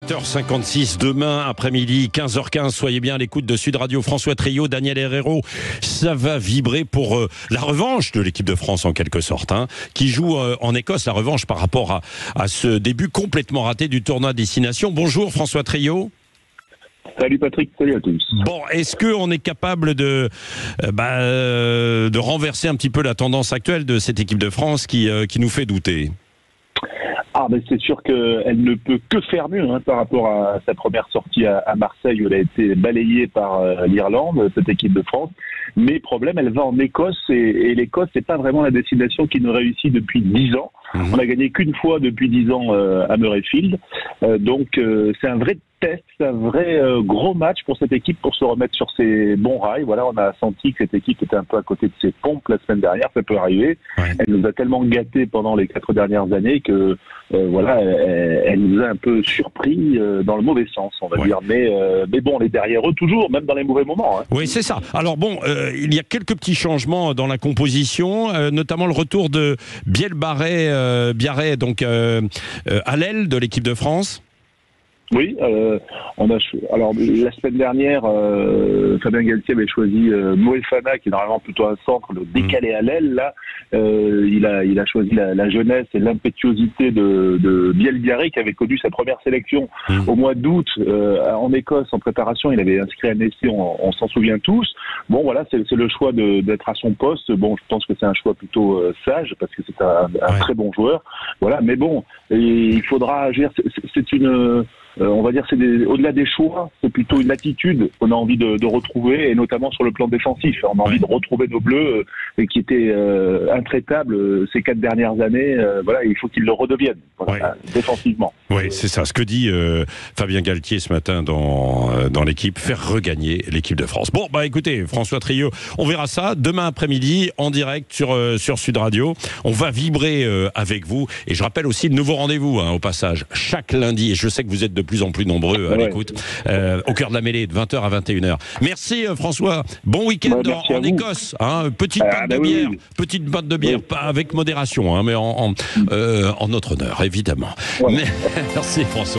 7h56 demain après-midi, 15h15. Soyez bien à l'écoute de Sud Radio. François Trio, Daniel Herrero. Ça va vibrer pour la revanche de l'équipe de France en quelque sorte, qui joue en Écosse. La revanche par rapport à ce début complètement raté du tournoi Destination. Bonjour François Trio. Salut Patrick, salut à tous. Bon, est-ce qu'on est capable de renverser un petit peu la tendance actuelle de cette équipe de France qui nous fait douter ? C'est sûr qu'elle ne peut que faire mieux par rapport à sa première sortie à Marseille où elle a été balayée par l'Irlande, cette équipe de France. Mais problème, elle va en Écosse et l'Écosse, c'est pas vraiment la destination qui nous réussit depuis 10 ans. On a gagné qu'une fois depuis 10 ans à Murrayfield. Donc c'est un vrai test, un vrai gros match pour cette équipe pour se remettre sur ses bons rails. Voilà, on a senti que cette équipe était un peu à côté de ses pompes la semaine dernière, ça peut arriver. Ouais. Elle nous a tellement gâtés pendant les 4 dernières années que elle nous a un peu surpris dans le mauvais sens, on va dire. Mais bon, on est derrière eux toujours, même dans les mauvais moments. Oui, c'est ça. Alors bon, il y a quelques petits changements dans la composition, notamment le retour de Biarré, donc à l'aile de l'équipe de France. Oui, alors la semaine dernière, Fabien Galtier avait choisi Moefana, qui est normalement plutôt un centre, le décalé à l'aile. Là, il a choisi la jeunesse et l'impétuosité de Biel-Biarré, qui avait connu sa première sélection au mois d'août en Écosse en préparation. Il avait inscrit un essai, on s'en souvient tous. Bon, voilà, c'est le choix d'être à son poste. Bon, je pense que c'est un choix plutôt sage parce que c'est un très bon joueur. Voilà, mais bon, il faudra. Je veux dire, c'est une on va dire au-delà des choix, c'est plutôt une attitude qu'on a envie de retrouver, et notamment sur le plan défensif. On a envie de retrouver nos Bleus qui étaient intraitables ces 4 dernières années. Voilà, il faut qu'ils le redeviennent défensivement. Oui, c'est ça. Ce que dit Fabien Galtier ce matin dans l'équipe, faire regagner l'équipe de France. Bon, écoutez, François Trio, on verra ça demain après-midi en direct sur Sud Radio. On va vibrer avec vous. Et je rappelle aussi le nouveau rendez-vous au passage, chaque lundi. Et je sais que vous êtes de plus en plus nombreux à l'écoute, au cœur de la mêlée, de 20h à 21h. Merci François. Bon week-end en Écosse. Petite batte de bière, pas avec modération, mais en notre honneur, évidemment. Merci François.